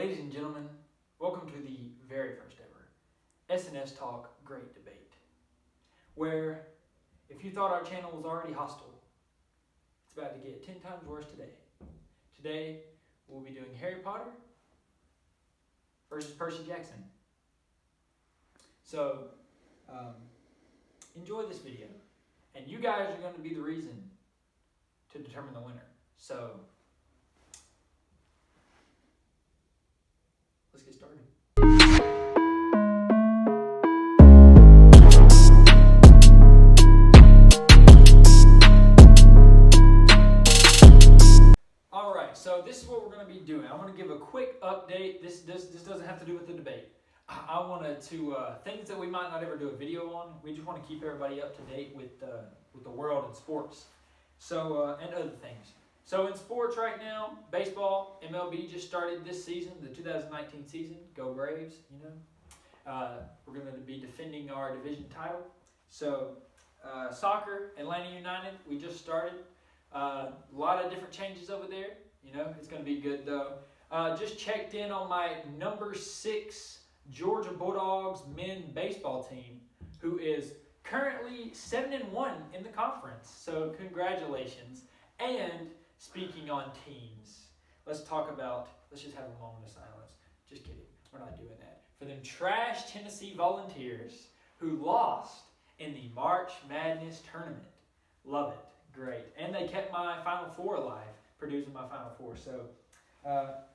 Ladies and gentlemen, welcome to the very first ever SNS Talk Great Debate, where if you thought our channel was already hostile, it's about to get 10 times worse today. Today, we'll be doing Harry Potter versus Percy Jackson. So, enjoy this video, and you guys are going to be the reason to determine the winner. So, let's get started. All right, so this is what we're going to be doing. I want to give a quick update. This doesn't have to do with the debate. I wanted to things that we might not ever do a video on. We just want to keep everybody up to date with the world and sports. So and other things. So in sports right now, baseball, MLB just started this season, the 2019 season. Go Braves, you know. We're going to be defending our division title. So soccer, Atlanta United, we just started. A lot of different changes over there. You know, it's going to be good though. Just checked in on my number 6 Georgia Bulldogs men baseball team, who is currently 7-1 in the conference. So congratulations. And speaking on teams, let's just have a moment of silence. Just kidding, we're not doing that. For them trash Tennessee Volunteers who lost in the March Madness tournament. Love it, great. And they kept my Final Four alive, producing my Final Four. So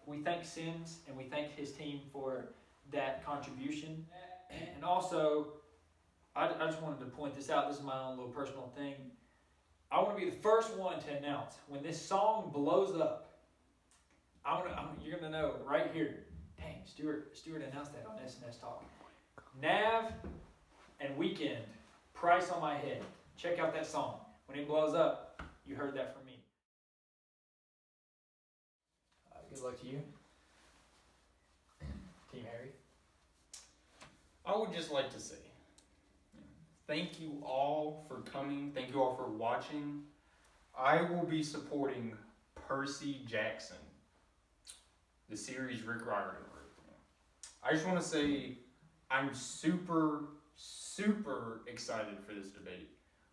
we thank Sims and we thank his team for that contribution. And also, I just wanted to point this out. This is my own little personal thing. I want to be the first one to announce when this song blows up. You're gonna know right here. Dang, Stuart announced that on SNS Talk. Nav and Weekend, Price on My Head. Check out that song. When it blows up, you heard that from me. Good luck to you, Team Harry. I would just like to say, thank you all for coming. Thank you all for watching. I will be supporting Percy Jackson, the series Rick Riordan wrote. I just want to say I'm super, super excited for this debate.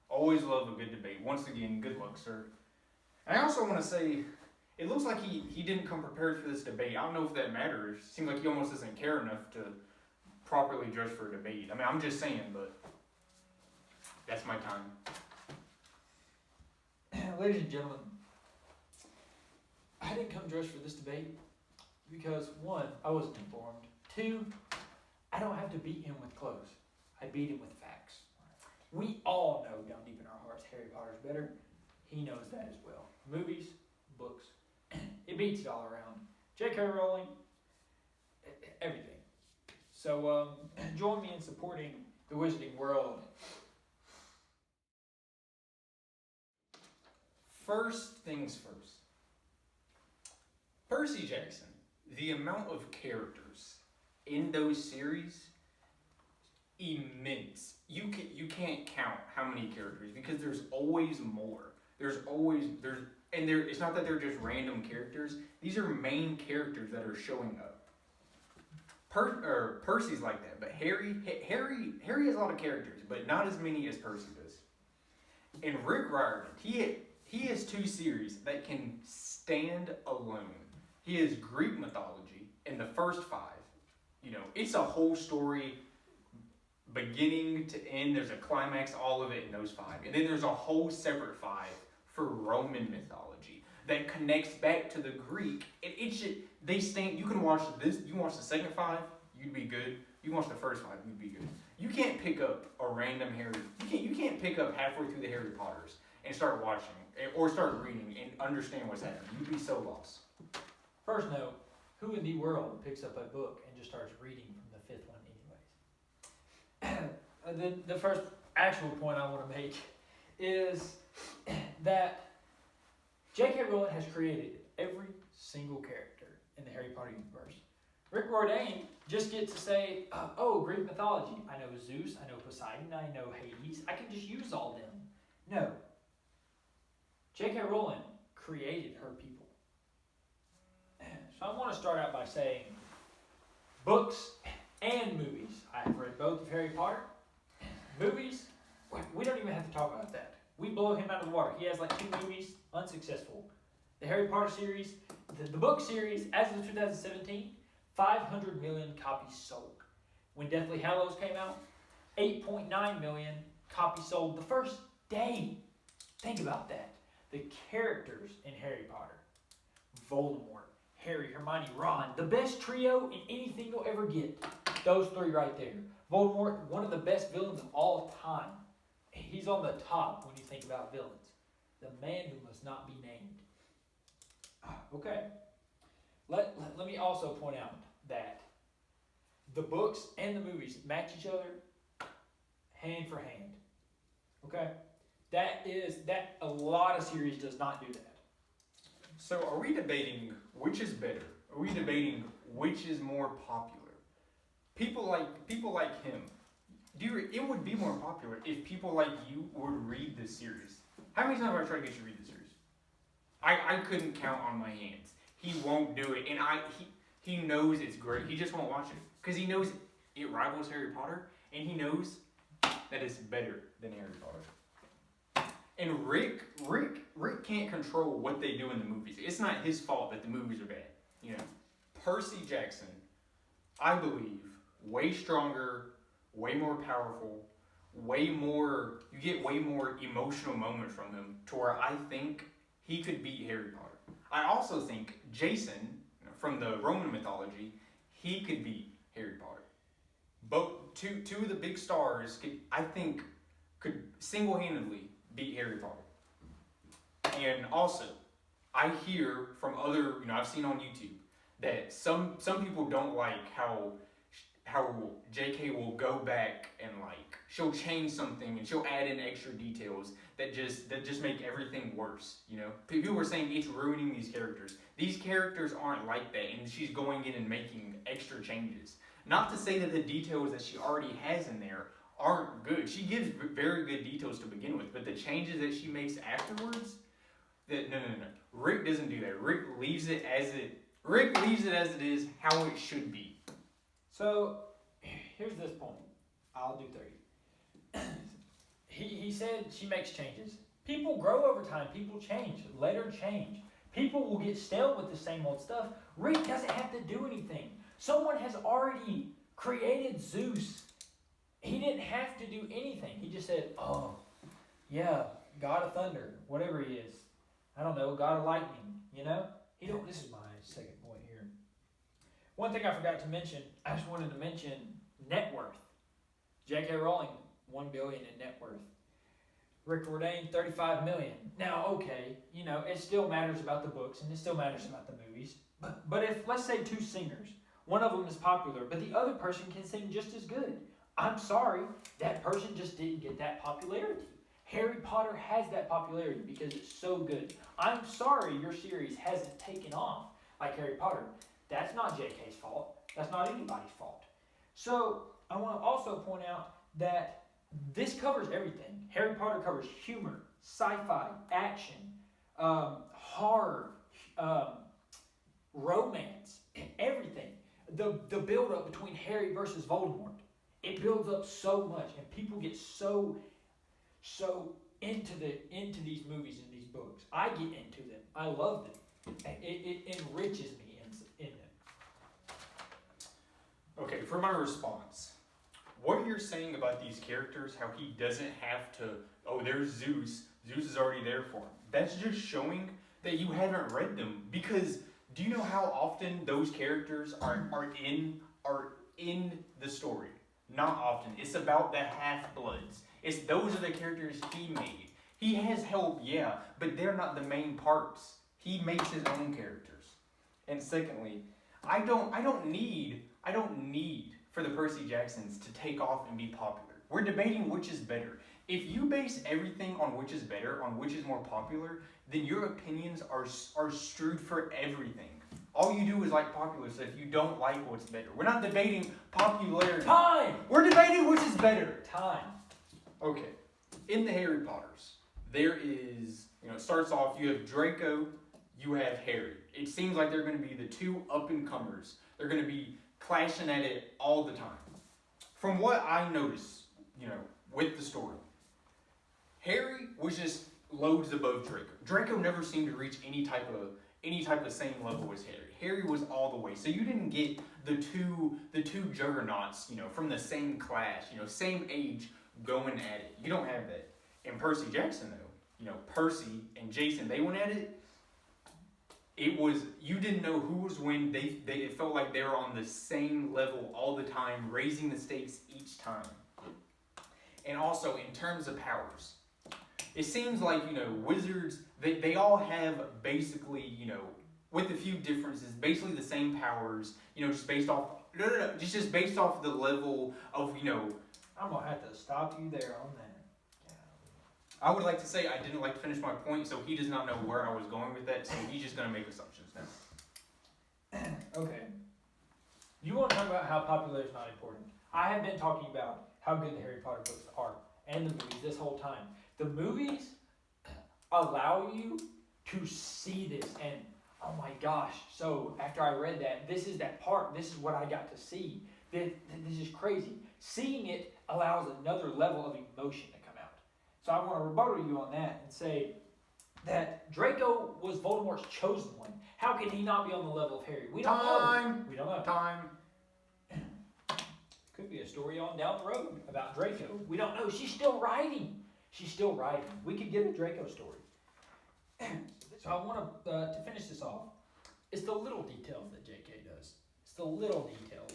Always love a good debate. Once again, good luck, sir. And I also want to say, it looks like he didn't come prepared for this debate. I don't know if that matters. It seems like he almost doesn't care enough to properly dress for a debate. I mean, I'm just saying, but that's my time. Ladies and gentlemen, I didn't come dressed for this debate because 1, I wasn't informed. 2, I don't have to beat him with clothes. I beat him with facts. We all know down deep in our hearts Harry Potter's better. He knows that as well. Movies, books, it beats it all around. J.K. Rowling, everything. So join me in supporting the Wizarding World. First things first. Percy Jackson, the amount of characters in those series, immense. You can't count how many characters because there's always more. It's not that they're just random characters. These are main characters that are showing up. Percy's like that, but Harry has a lot of characters, but not as many as Percy does. And Rick Riordan, he has 2 series that can stand alone. He has Greek mythology in the first 5. You know, it's a whole story, beginning to end. There's a climax, all of it in those 5. And then there's a whole separate 5 for Roman mythology that connects back to the Greek. You can watch this. You can watch the second 5, you'd be good. You can watch the first 5, you'd be good. You can't pick up a random You can't pick up halfway through the Harry Potters and start watching or start reading and understand what's happening. You'd be so lost. First note, who in the world picks up a book and just starts reading from the 5th one anyways? The first actual point I want to make is that J.K. Rowling has created every single character in the Harry Potter universe. Rick Riordan just gets to say, Greek mythology. I know Zeus, I know Poseidon, I know Hades. I can just use all them. No. J.K. Rowling created her people. So I want to start out by saying Books and movies. I have read both of Harry Potter. Movies, we don't even have to talk about that. We blow him out of the water. He has like 2 movies, unsuccessful. The Harry Potter series, the book series, as of 2017, 500 million copies sold. When Deathly Hallows came out, 8.9 million copies sold the first day. Think about that. The characters in Harry Potter: Voldemort, Harry, Hermione, Ron, the best trio in anything you'll ever get. Those 3 right there. Voldemort, one of the best villains of all time. He's on the top when you think about villains. The man who must not be named. Okay. Let me also point out that the books and the movies match each other hand for hand. Okay? That a lot of series does not do that. So are we debating which is better? Are we debating which is more popular? People like him. It would be more popular if people like you would read this series. How many times have I tried to get you to read the series? I couldn't count on my hands. He won't do it, and he knows it's great. He just won't watch it because he knows it rivals Harry Potter, and he knows that it's better than Harry Potter. And Rick can't control what they do in the movies. It's not his fault that the movies are bad. You know, Percy Jackson, I believe, way stronger, way more powerful, you get way more emotional moments from him to where I think he could beat Harry Potter. I also think Jason, from the Roman mythology, he could beat Harry Potter. Both two of the big stars could single-handedly beat Harry Potter. And also, I hear from other, I've seen on YouTube that some people don't like how JK will go back and she'll change something and she'll add in extra details that just make everything worse. People were saying it's ruining these characters. These characters aren't like that, and she's going in and making extra changes. Not to say that the details that she already has in there aren't good. She gives very good details to begin with, but the changes that she makes afterwards, no. Rick doesn't do that. Rick leaves it as it is, how it should be. So, here's this point. I'll do 30. He said she makes changes. People grow over time. People change. Let her change. People will get stale with the same old stuff. Rick doesn't have to do anything. Someone has already created Zeus. He didn't have to do anything. He just said, oh, yeah, God of thunder, whatever he is. I don't know, God of lightning, This is my second point here. One thing I forgot to mention, I just wanted to mention net worth. J.K. Rowling, $1 billion in net worth. Rick Riordan, $35 million. Now, okay, it still matters about the books and it still matters about the movies. But if, let's say, 2 singers, one of them is popular, but the other person can sing just as good. I'm sorry, that person just didn't get that popularity. Harry Potter has that popularity because it's so good. I'm sorry your series hasn't taken off like Harry Potter. That's not JK's fault. That's not anybody's fault. So I want to also point out that this covers everything. Harry Potter covers humor, sci-fi, action, horror, romance, everything. The build-up between Harry versus Voldemort, it builds up so much, and people get so into these movies and these books. I get into them. I love them. It enriches me in them. Okay, for my response, what you're saying about these characters, how he doesn't have to, there's Zeus. Zeus is already there for him. That's just showing that you haven't read them. Because do you know how often those characters are in the story? Not often. It's about the Half-Bloods. Those are the characters he made. He has help, yeah, but they're not the main parts. He makes his own characters. And secondly, I don't need for the Percy Jacksons to take off and be popular. We're debating which is better. If you base everything on which is better, on which is more popular, then your opinions are screwed for everything. All you do is like popular stuff. You don't like what's better. We're not debating popularity. Time! We're debating which is better. Time. Okay. In the Harry Potters, there is, it starts off, you have Draco, you have Harry. It seems like they're going to be the 2 up-and-comers. They're going to be clashing at it all the time. From what I noticed, with the story, Harry was just loads above Draco. Draco never seemed to reach any type of same level as Harry. Harry was all the way. So you didn't get the two juggernauts, from the same class, same age going at it. You don't have that. And Percy Jackson though, Percy and Jason, they went at it. It was, you didn't know who was when. It felt like they were on the same level all the time, raising the stakes each time. And also in terms of powers, it seems like, wizards, they all have basically, with a few differences, basically the same powers, just based off, just based off the level of, I'm going to have to stop you there on that. I would like to say I didn't like to finish my point, so he does not know where I was going with that, so he's just going to make assumptions now. Okay. You want to talk about how popularity is not important. I have been talking about how good the Harry Potter books are and the movies this whole time. The movies allow you to see this, and oh my gosh. So after I read that, this is that part. This is what I got to see. This is crazy. Seeing it allows another level of emotion to come out. So I want to rebuttal you on that and say that Draco was Voldemort's chosen one. How can he not be on the level of Harry? We don't know. We don't know. Time. Could be a story on down the road about Draco. We don't know. She's still writing. We could get a Draco story. So I want to finish this off. It's the little details that J.K. does. It's the little details.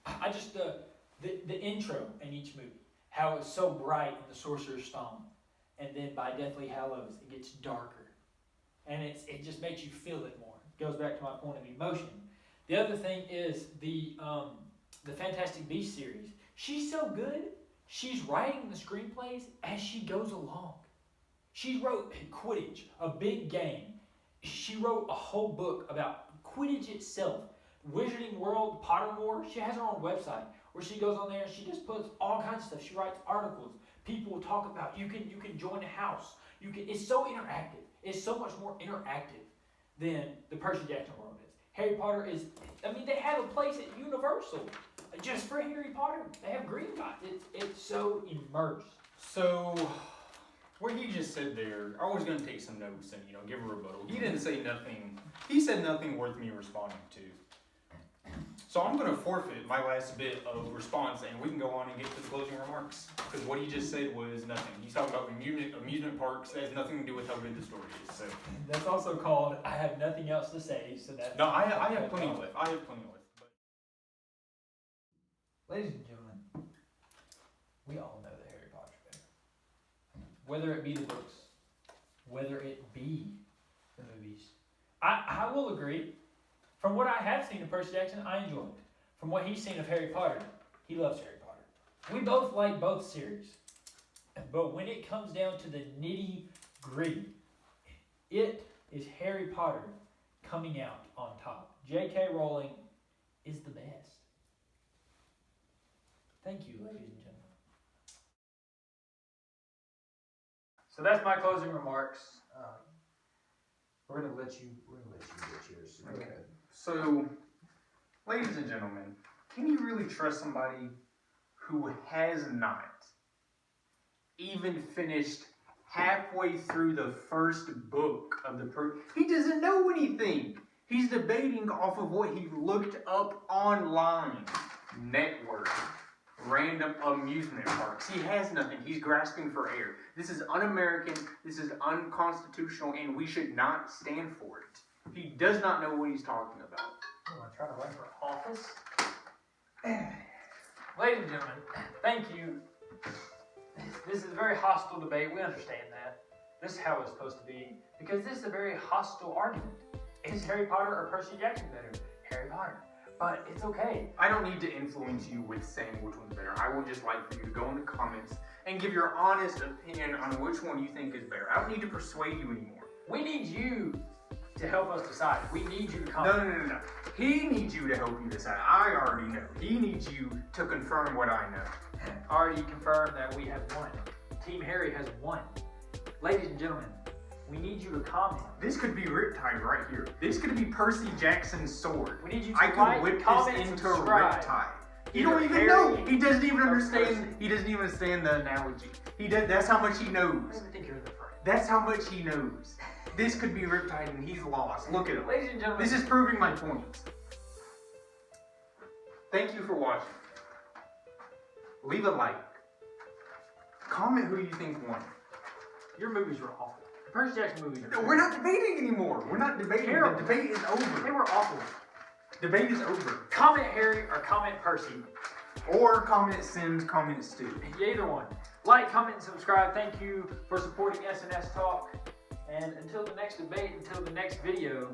I just the intro in each movie, how it's so bright in the Sorcerer's Stone, and then by Deathly Hallows it gets darker, and it just makes you feel it more. It goes back to my point of emotion. The other thing is the Fantastic Beasts series. She's so good. She's writing the screenplays as she goes along. She wrote Quidditch, a big game. She wrote a whole book about Quidditch itself. Wizarding World, Pottermore. She has her own website where she goes on there and she just puts all kinds of stuff. She writes articles. People will talk about. You can join a house. It's so interactive. It's so much more interactive than the Percy Jackson world is. Harry Potter is. They have a place at Universal just for Harry Potter. They have Gringotts. It's so immersed. So, what he just said there, I was going to take some notes and, give a rebuttal. He didn't say nothing. He said nothing worth me responding to. So I'm going to forfeit my last bit of response and we can go on and get to the closing remarks. Because what he just said was nothing. He's talking about amusement parks. That has nothing to do with how good the story is. So that's also called, I have nothing else to say. So that's... No, I have plenty left. But... Ladies and gentlemen, we all know that Harry Potter's better. Whether it be the books, whether it be the movies. I will agree. From what I have seen of Percy Jackson, I enjoy it. From what he's seen of Harry Potter, he loves Harry Potter. We both like both series. But when it comes down to the nitty-gritty, it is Harry Potter coming out on top. J.K. Rowling is the best. Thank you, ladies and gentlemen. So that's my closing remarks. We're gonna let you get yours. Okay. So, ladies and gentlemen, can you really trust somebody who has not even finished halfway through the first book of the He doesn't know anything. He's debating off of what he looked up online. Network. Random amusement parks. He has nothing. He's grasping for air. This is un-American. This is unconstitutional, and we should not stand for it. He does not know what he's talking about. I'm going to try to run for office. Ladies and gentlemen, thank you. This is a very hostile debate. We understand that. This is how it's supposed to be. Because this is a very hostile argument. Is Harry Potter or Percy Jackson better? Harry Potter. But it's okay. I don't need to influence you with saying which one's better. I would just like for you to go in the comments and give your honest opinion on which one you think is better. I don't need to persuade you anymore. We need you to help us decide. We need you to comment. No. He needs you to help you decide. I already know. He needs you to confirm what I know. Already confirmed that we have won. Team Harry has won. Ladies and gentlemen, We need you to comment. This could be Riptide right here. This could be Percy Jackson's sword. We need you to I could like, whip comment, this into subscribe. a Riptide. He Either don't even Harry know. He doesn't even or understand. Percy. He doesn't even understand the analogy. He does. That's how much he I knows. don't even think you're the friend. That's how much he knows. This could be Riptide and he's lost. Look at him. Ladies and gentlemen, This is proving my point. Thank you for watching. Leave a like. Comment who you think won. your movies were awful. The Percy Jackson movies are We're not debating anymore. We're not debating. Terrible. The debate is They over. were awful. Debate is over. Comment Harry or comment Percy. Or comment Sims, comment Stu. Yeah, either one. Like, comment, and subscribe. Thank you for supporting SNS Talk. And until the next debate, until the next video.